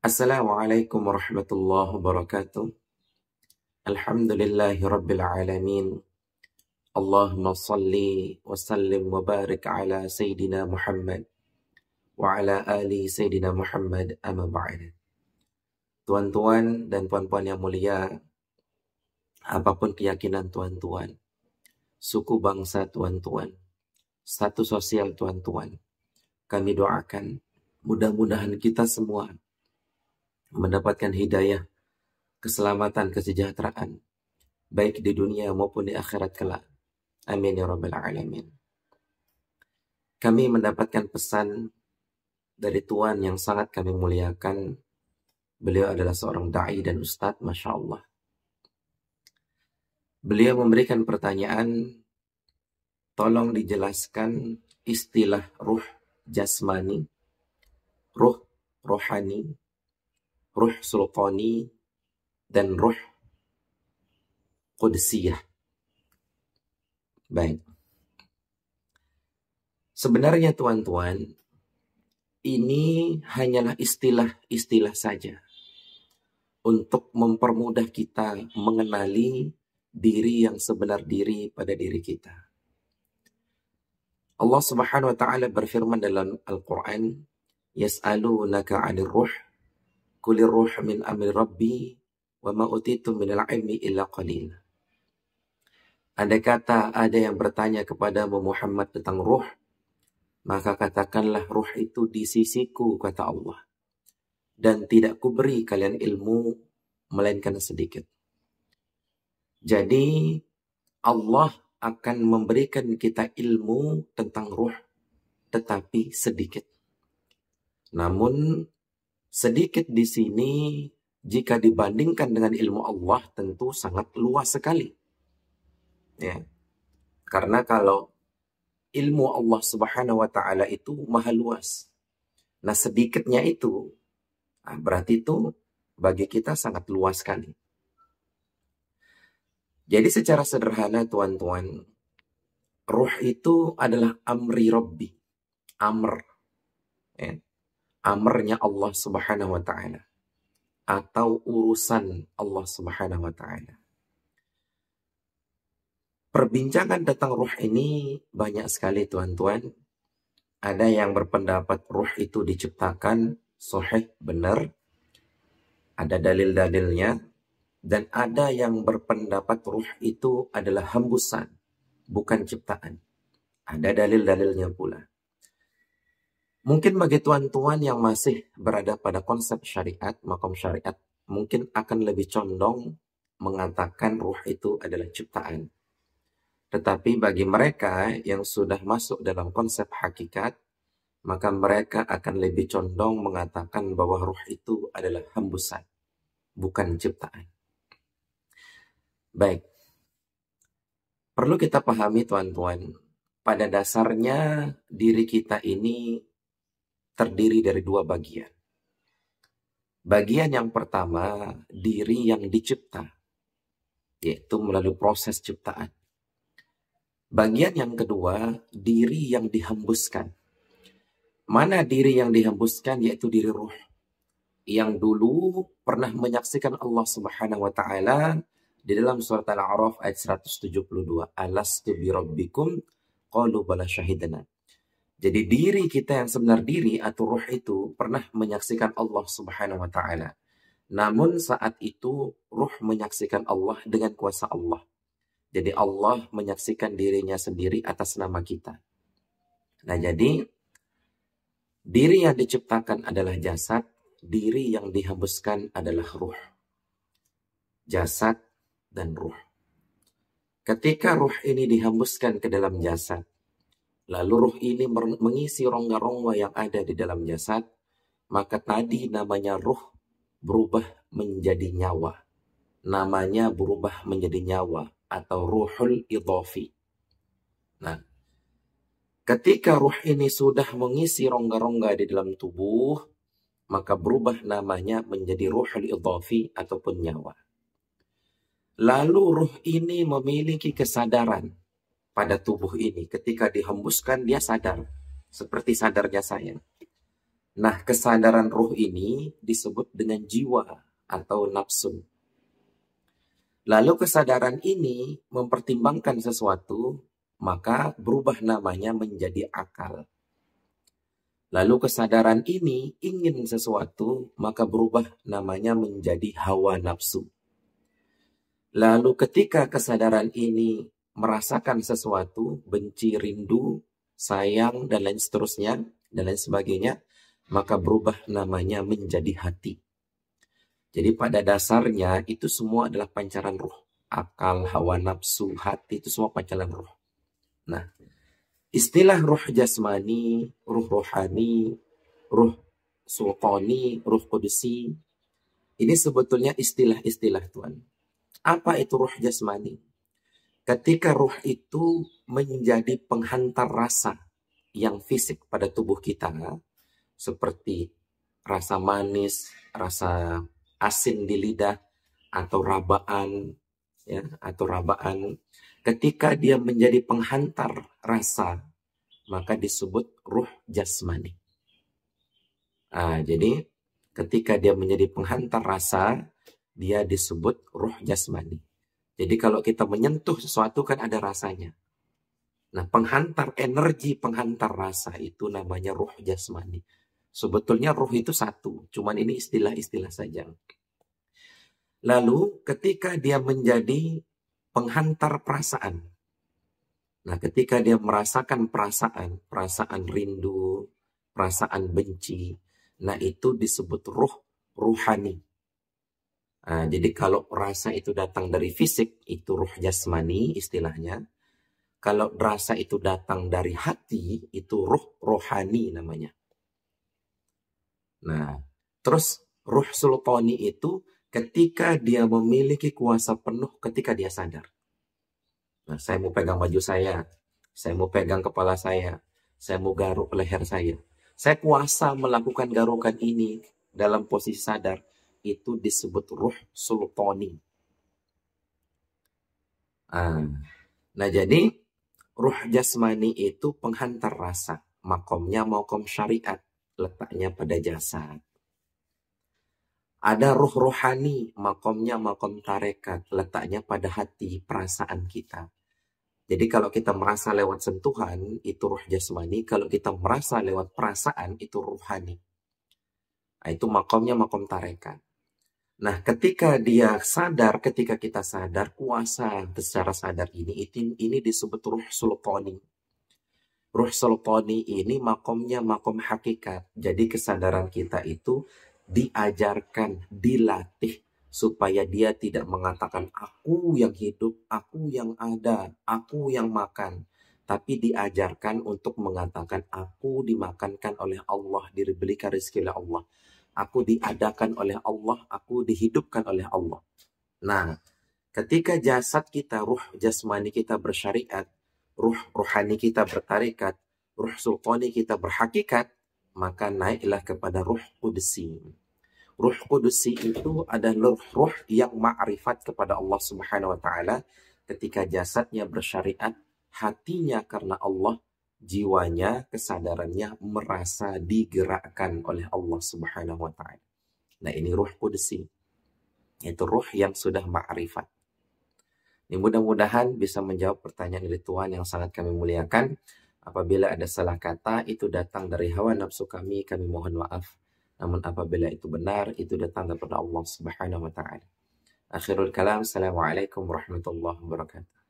Assalamualaikum warahmatullahi wabarakatuh. Alhamdulillahi rabbil alamin. Allahumma salli wa sallim wa barik ala Sayyidina Muhammad wa ala ali Sayyidina Muhammad amma ba'd. Tuan-tuan dan puan-puan yang mulia, apapun keyakinan tuan-tuan, suku bangsa tuan-tuan, status sosial tuan-tuan, kami doakan mudah-mudahan kita semua mendapatkan hidayah, keselamatan, kesejahteraan, baik di dunia maupun di akhirat kelak. Amin ya rabbal alamin. Kami mendapatkan pesan dari Tuan yang sangat kami muliakan. Beliau adalah seorang da'i dan ustadz, Masya Allah. Beliau memberikan pertanyaan, tolong dijelaskan istilah ruh jasmani, ruh rohani, ruh sultani, dan ruh qudsiyah. Baik. Sebenarnya tuan-tuan, ini hanyalah istilah-istilah saja untuk mempermudah kita mengenali diri yang sebenar diri pada diri kita. Allah Subhanahu wa taala berfirman dalam Al-Qur'an, "Yas'alunaka 'anir ruh, qulir ruh min amri rabbi, wa ma utitum minal ilmi illa qalil." Andai kata ada yang bertanya kepadamu Muhammad tentang ruh, maka katakanlah ruh itu di sisiku, kata Allah. Dan tidak kuberi kalian ilmu, melainkan sedikit. Jadi Allah akan memberikan kita ilmu tentang ruh, tetapi sedikit. Namun sedikit di sini jika dibandingkan dengan ilmu Allah tentu sangat luas sekali. Ya. Karena kalau ilmu Allah Subhanahu wa taala itu maha luas. Nah, sedikitnya itu berarti itu bagi kita sangat luas sekali. Jadi secara sederhana tuan-tuan, ruh itu adalah amri Rabbi. Amr. Ya. Amrnya Allah Subhanahu wa taala. Atau urusan Allah Subhanahu wa taala. Perbincangan tentang ruh ini banyak sekali tuan-tuan. Ada yang berpendapat ruh itu diciptakan, sahih, benar. Ada dalil-dalilnya. Dan ada yang berpendapat ruh itu adalah hembusan, bukan ciptaan. Ada dalil-dalilnya pula. Mungkin bagi tuan-tuan yang masih berada pada konsep syariat, makom syariat, mungkin akan lebih condong mengatakan ruh itu adalah ciptaan. Tetapi bagi mereka yang sudah masuk dalam konsep hakikat, maka mereka akan lebih condong mengatakan bahwa ruh itu adalah hembusan, bukan ciptaan. Baik. Perlu kita pahami tuan-tuan, pada dasarnya diri kita ini terdiri dari dua bagian. Bagian yang pertama, diri yang dicipta, yaitu melalui proses ciptaan. Bagian yang kedua, diri yang dihembuskan. Mana diri yang dihembuskan? Yaitu diri ruh. Yang dulu pernah menyaksikan Allah Subhanahu wa taala di dalam surat Al-A'raf ayat 172. Alastu bi rabbikum qalu bala syahidana. Jadi diri kita yang sebenar diri atau ruh itu pernah menyaksikan Allah Subhanahu wa taala. Namun saat itu ruh menyaksikan Allah dengan kuasa Allah. Jadi Allah menyaksikan dirinya sendiri atas nama kita. Nah jadi, diri yang diciptakan adalah jasad, diri yang dihembuskan adalah ruh. Jasad dan ruh. Ketika ruh ini dihembuskan ke dalam jasad, lalu ruh ini mengisi rongga-rongga yang ada di dalam jasad, maka tadi namanya ruh berubah menjadi nyawa. Namanya berubah menjadi nyawa. Atau ruhul idhafi. Nah, ketika ruh ini sudah mengisi rongga-rongga di dalam tubuh, maka berubah namanya menjadi ruhul idhafi ataupun nyawa. Lalu ruh ini memiliki kesadaran pada tubuh ini. Ketika dihembuskan dia sadar, seperti sadarnya saya. Nah, kesadaran ruh ini disebut dengan jiwa atau nafsu. Lalu kesadaran ini mempertimbangkan sesuatu, maka berubah namanya menjadi akal. Lalu kesadaran ini ingin sesuatu, maka berubah namanya menjadi hawa nafsu. Lalu ketika kesadaran ini merasakan sesuatu, benci, rindu, sayang, dan lain seterusnya, dan lain sebagainya, maka berubah namanya menjadi hati. Jadi pada dasarnya itu semua adalah pancaran ruh. Akal, hawa nafsu, hati itu semua pancaran ruh. Nah, istilah ruh jasmani, ruh rohani, ruh sultani, ruh kudusi, ini sebetulnya istilah-istilah Tuhan. Apa itu ruh jasmani? Ketika ruh itu menjadi penghantar rasa yang fisik pada tubuh kita, seperti rasa manis, rasa asin di lidah, atau rabaan, ya, atau rabaan. Ketika dia menjadi penghantar rasa, maka disebut ruh jasmani. Jadi ketika dia menjadi penghantar rasa, dia disebut ruh jasmani. Jadi kalau kita menyentuh sesuatu kan ada rasanya. Nah, penghantar energi, penghantar rasa itu namanya ruh jasmani. Sebetulnya ruh itu satu, cuman ini istilah-istilah saja. Lalu ketika dia menjadi penghantar perasaan. Nah, ketika dia merasakan perasaan rindu, perasaan benci, nah itu disebut ruh ruhani. Jadi kalau rasa itu datang dari fisik, itu ruh jasmani istilahnya. Kalau rasa itu datang dari hati, itu ruh rohani namanya. Nah, terus ruh sultani itu ketika dia memiliki kuasa penuh ketika dia sadar. Nah, saya mau pegang baju saya mau pegang kepala saya mau garuk leher saya. Saya kuasa melakukan garukan ini dalam posisi sadar. Itu disebut ruh sultani. Nah, jadi ruh jasmani itu penghantar rasa. Makomnya makom syariat. Letaknya pada jasad. Ada ruh rohani. Makomnya makom tarekat. Letaknya pada hati, perasaan kita. Jadi kalau kita merasa lewat sentuhan, itu ruh jasmani. Kalau kita merasa lewat perasaan, itu ruhani. Itu makomnya makom tarekat. Nah, ketika dia sadar, ketika kita sadar, kuasa secara sadar ini disebut ruh sultani. Ruh sultani ini makomnya makom hakikat. Jadi kesadaran kita itu diajarkan, dilatih, supaya dia tidak mengatakan aku yang hidup, aku yang ada, aku yang makan. Tapi diajarkan untuk mengatakan aku dimakankan oleh Allah, diberikan rezeki oleh Allah. Aku diadakan oleh Allah, aku dihidupkan oleh Allah. Nah, ketika jasad kita, ruh jasmani kita bersyariat, ruh rohani kita bertarikat, ruh sultani kita berhakikat, maka naiklah kepada ruh kudusi. Ruh kudusi itu adalah ruh yang ma'rifat kepada Allah Subhanahu wa Ta'ala. Ketika jasadnya bersyariat, hatinya karena Allah, jiwanya, kesadarannya merasa digerakkan oleh Allah Subhanahu wa Ta'ala. Nah, ini ruh kudusi. Itu ruh yang sudah ma'rifat. Ini mudah-mudahan bisa menjawab pertanyaan dari Tuhan yang sangat kami muliakan. Apabila ada salah kata, itu datang dari hawa nafsu kami mohon maaf. Namun apabila itu benar, itu datang daripada Allah Subhanahu wa Ta'ala. Akhirul kalam, Assalamualaikum warahmatullahi wabarakatuh.